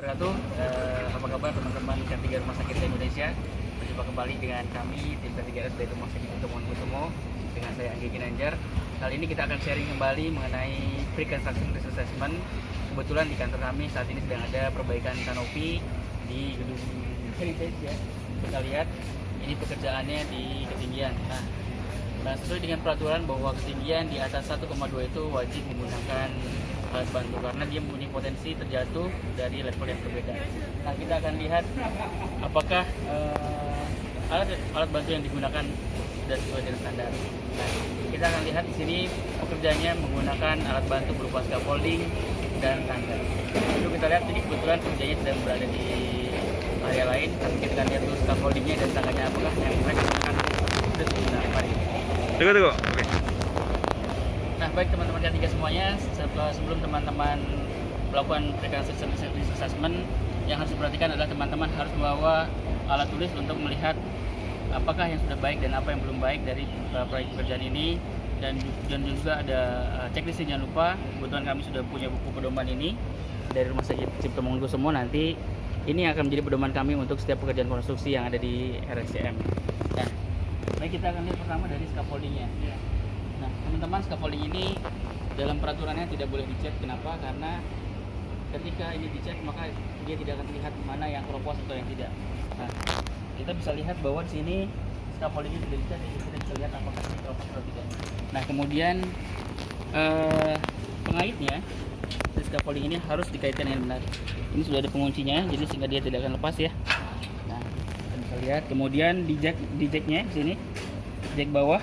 wabarakatuh. Apa kabar teman-teman K3 Rumah Sakit Indonesia? Berjumpa kembali dengan kami tim K3 dari Rumah Sakit Kutomo dengan saya Anggi Ginanjar. Kali ini kita akan sharing kembali mengenai Pre-Construction Risk Assessment. Kebetulan di kantor kami saat ini sedang ada perbaikan kanopi di gedung Heritage ya. Kita lihat ini pekerjaannya di ketinggian. Nah, sesuai dengan peraturan bahwa ketinggian di atas 1,2 itu wajib menggunakan alat bantu karena dia mempunyai potensi terjatuh dari level yang berbeda. Nah, kita akan lihat apakah alat bantu yang digunakan sudah sesuai dengan standar. Nah, kita akan lihat di sini pekerjaannya menggunakan alat bantu berupa scaffolding dan tangga. Lalu kita lihat ini kebetulan pekerjanya sedang berada di area lain. Kita akan lihat dulu scaffoldingnya dan tangganya apakah yang mereka gunakan sudah sesuai. Mari. Tunggu. Oke. Nah, baik teman-teman K3 semuanya, sebelum teman-teman melakukan Pre-Construction Risk Assessment, yang harus diperhatikan adalah teman-teman harus membawa alat tulis untuk melihat apakah yang sudah baik dan apa yang belum baik dari proyek pekerjaan ini, dan juga ada checklistnya. Jangan lupa, kebetulan kami sudah punya buku pedoman ini dari Rumah Sakit Cipto Mangunkusumo. Nanti ini akan menjadi pedoman kami untuk setiap pekerjaan konstruksi yang ada di RSCM. Nah, baik, kita akan lihat pertama dari scaffoldingnya. Nah, teman-teman, scaffolding ini dalam peraturannya tidak boleh dicek. Kenapa? Karena ketika ini dicek maka dia tidak akan terlihat mana yang keropos atau yang tidak. Nah, kita bisa lihat bahwa di sini scaffolding ini sudah dicek, kita bisa lihat apakah ini keropos atau tidak. Nah, kemudian pengaitnya di scaffolding ini harus dikaitkan dengan benar. Ini sudah ada penguncinya, jadi sehingga dia tidak akan lepas ya. Nah, kita bisa lihat. Kemudian di jacknya di sini, jack bawah,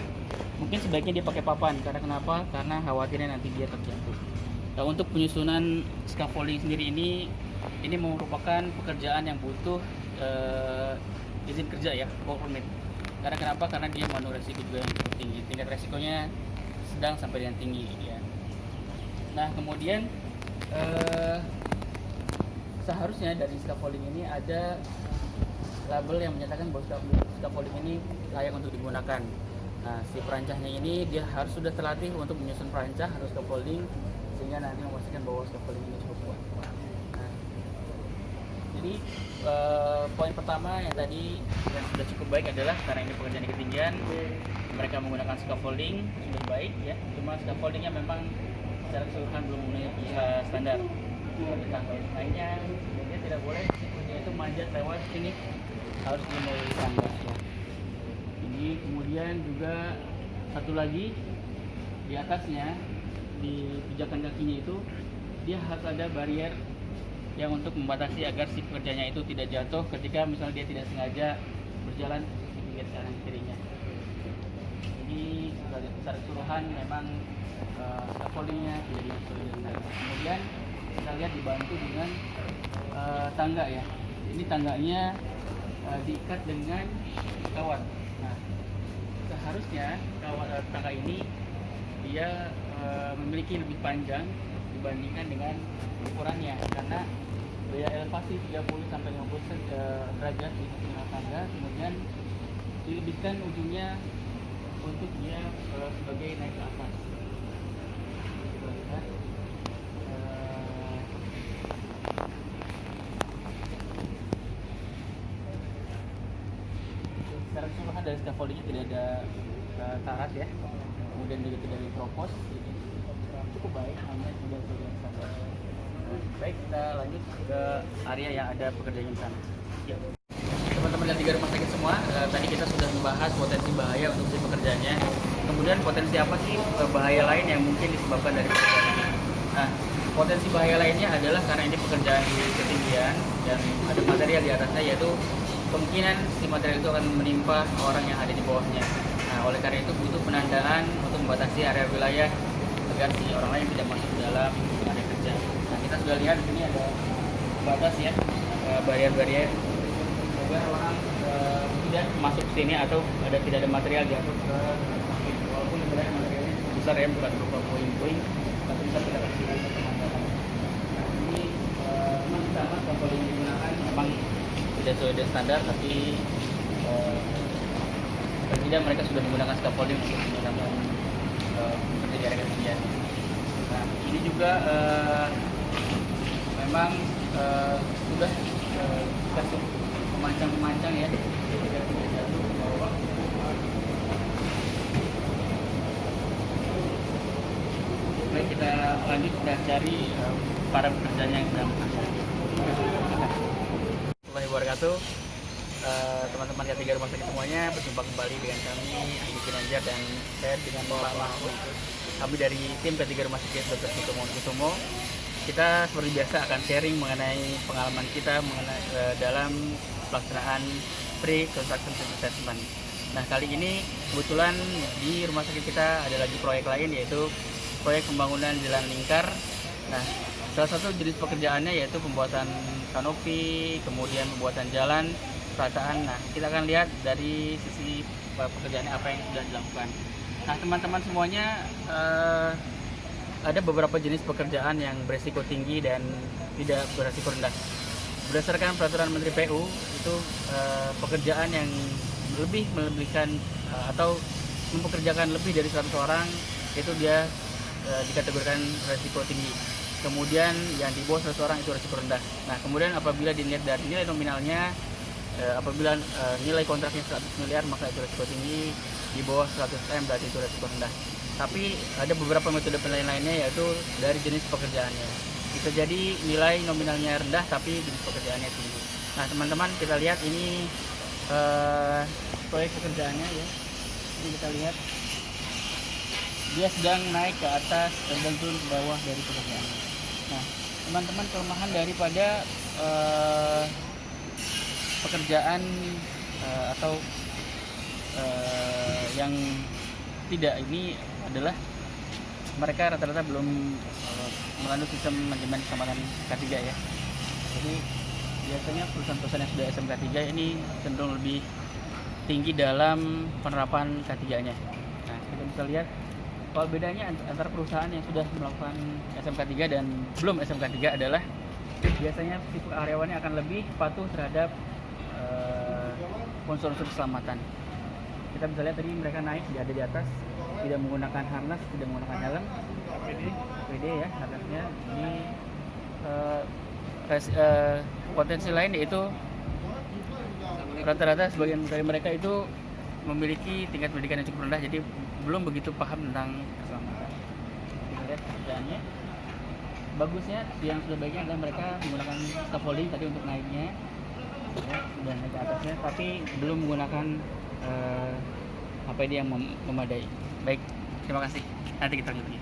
mungkin sebaiknya dia pakai papan. Karena kenapa? Karena khawatirnya nanti dia terjatuh. Nah, untuk penyusunan scaffolding sendiri ini merupakan pekerjaan yang butuh izin kerja ya, work permit. Karena kenapa? Karena dia mengandung resiko juga yang cukup tinggi. Tingkat resikonya sedang sampai dengan tinggi ya. Nah, kemudian seharusnya dari scaffolding ini ada label yang menyatakan bahwa scaffolding ini layak untuk digunakan. Nah, si perancahnya ini dia harus sudah terlatih untuk menyusun perancah atau scaffolding sehingga nanti memastikan bahwa scaffolding ini cukup kuat. Nah, jadi poin pertama yang tadi yang sudah cukup baik adalah karena ini pekerjaan di ketinggian, mereka menggunakan scaffolding sudah baik ya. Cuma scaffoldingnya memang secara keseluruhan belum memenuhi standar. Tangga lainnya dia tidak boleh itu manjat lewat sini, harus melalui tangga ya. Ini kemudian juga satu lagi di atasnya, di pijakan kakinya itu dia harus ada barrier yang untuk membatasi agar si pekerjanya itu tidak jatuh ketika misalnya dia tidak sengaja berjalan di pinggir kanan kirinya. Jadi secara keseluruhan memang scaffoldingnya tidak disesuaikan. Kemudian kita lihat dibantu dengan tangga ya. Ini tangganya diikat dengan kawat. Nah, seharusnya tangga ini dia memiliki lebih panjang dibandingkan dengan ukurannya, karena daya elevasi 30 sampai 50 derajat di tengah tangga, kemudian dilebihkan ujungnya untuk dia sebagai naik ke atas. Kita lihat secara keseluruhan dari scaffoldingnya tidak ada karat ya, kemudian juga tidak ada propos, jadi cukup baik, hanya tidak sesuai standar. Baik, kita lanjut ke area yang ada pekerjaan di sana. Ya. Teman-teman K3 Rumah Sakit semua, tadi kita sudah membahas potensi bahaya untuk si pekerjaannya. Kemudian potensi apa sih bahaya lain yang mungkin disebabkan dari pekerjaan ini? Nah, potensi bahaya lainnya adalah karena ini pekerjaan di ketinggian dan ada material di atasnya, yaitu kemungkinan si material itu akan menimpa orang yang ada di bawahnya. Nah, oleh karena itu butuh penandaan untuk membatasi area wilayah agar si orang lain tidak masuk ke dalam area kerja. Nah, kita sudah lihat di sini ada batas ya, barrier-barrier agar orang tidak masuk ke sini atau tidak ada material jatuh ke kaki. Walaupun sebenarnya materialnya besar ya, bukan berupa puing-puing, tapi kita tidak kasih penandaan. Nah, ini memang sama scaffolding yang digunakan memang tidak sesuai dengan standar, tapi tidak mereka sudah menggunakan scaffolding untuk menggunakan di area ketinggian. Nah, ini juga memang sudah kasih memancang ya. Baik, kita lanjut, kita cari para pekerjanya yang sedang bekerja. Warahmatullahi wabarakatuh. Teman-teman K3 Rumah Sakit semuanya, berjumpa kembali dengan kami Andi Ginanjar dan saya dengan Pak Mahfud. Kami dari tim K3 Rumah Sakit Dr. Sutomo Kusumo. Kita seperti biasa akan sharing mengenai pengalaman kita dalam pelaksanaan pre-construction assessment. Nah, kali ini kebetulan di rumah sakit kita ada lagi proyek lain, yaitu proyek pembangunan jalan lingkar. Nah, salah satu jenis pekerjaannya yaitu pembuatan kanopi, kemudian pembuatan jalan, perataan. Nah, kita akan lihat dari sisi pekerjaannya apa yang sudah dilakukan. Nah, teman-teman semuanya, ada beberapa jenis pekerjaan yang beresiko tinggi dan tidak beresiko rendah. Berdasarkan peraturan Menteri PU, itu pekerjaan yang melebihkan atau mempekerjakan lebih dari 100 orang, itu dia dikategorikan resiko tinggi. Kemudian yang di bawah 100 orang itu resiko rendah. Nah, kemudian apabila dilihat dari nilai nominalnya, apabila nilai kontraknya 100 miliar, maka itu resiko tinggi. Di bawah 100 M berarti itu resiko rendah. Tapi ada beberapa metode penilaian lainnya, yaitu dari jenis pekerjaannya. Bisa jadi nilai nominalnya rendah tapi jenis pekerjaannya tinggi. Nah, teman-teman, kita lihat ini proyek pekerjaannya ya. Ini kita lihat dia sedang naik ke atas dan turun ke bawah dari pekerjaannya. Nah, teman-teman, kelemahan daripada pekerjaan atau yang tidak ini adalah mereka rata-rata belum melalui sistem manajemen keselamatan K3 ya. Jadi biasanya perusahaan-perusahaan yang sudah SMK 3 ini cenderung lebih tinggi dalam penerapan K3-nya. Nah, kita bisa lihat kalau bedanya antara perusahaan yang sudah melakukan SMK 3 dan belum SMK 3 adalah biasanya si karyawannya akan lebih patuh terhadap unsur-unsur keselamatan. Kita bisa lihat tadi mereka naik, dia ada di atas, tidak menggunakan harness, tidak menggunakan helm, APD ya harnessnya. Ini potensi lain yaitu rata-rata sebagian dari mereka itu memiliki tingkat pendidikan yang cukup rendah, jadi belum begitu paham tentang keselamatan. Kita lihat kerjaannya. Bagusnya, yang sudah baiknya adalah mereka menggunakan scaffolding tadi untuk naiknya, ya, sudah naik ke atasnya, tapi belum menggunakan APD yang memadai. Baik, terima kasih. Nanti kita lanjut. Dan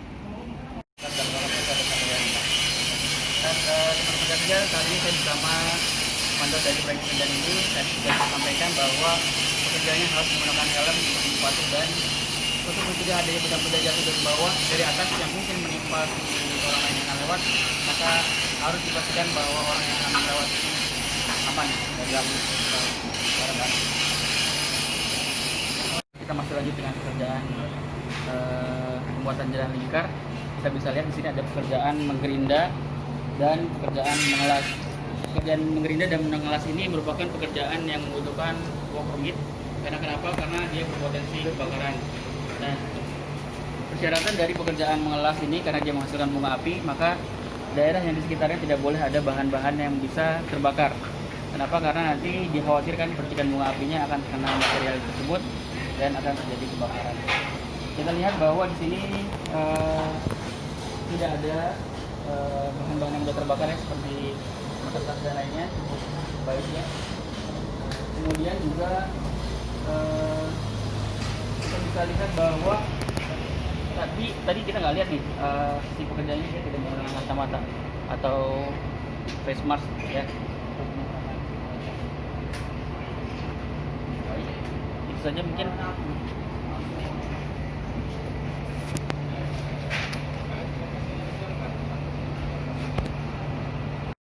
teman-teman, saat ini saya bersama mandor dari proyek pekerjaan ini. Tadi sudah sampaikan bahwa pekerjaannya harus menggunakan helm untuk sepatu dan untuk mencegah adanya benda-benda jatuh dari bawah, dari atas yang mungkin menimpa orang lain yang akan lewat, maka harus dipastikan bahwa orang yang akan lewat ini aman dari barang. Kita masih lanjut dengan pekerjaan pembuatan jalan lingkar. Kita bisa lihat di sini ada pekerjaan menggerinda dan pekerjaan mengelas. Pekerjaan menggerinda dan mengelas ini merupakan pekerjaan yang membutuhkan work permit. Karena kenapa? Karena dia berpotensi kebakaran. Nah, persyaratan dari pekerjaan mengelas ini karena dia menghasilkan bunga api, maka daerah yang di sekitarnya tidak boleh ada bahan-bahan yang bisa terbakar. Kenapa? Karena nanti dikhawatirkan percikan bunga apinya akan terkena material tersebut dan akan terjadi kebakaran. Kita lihat bahwa di sini tidak ada bahan-bahan yang sudah terbakar ya, seperti kertas dan lainnya, baiknya. Kemudian juga kita bisa lihat bahwa tadi kita nggak lihat nih si pekerjaannya dia tidak menggunakan kacamata atau face mask ya. Itu saja mungkin.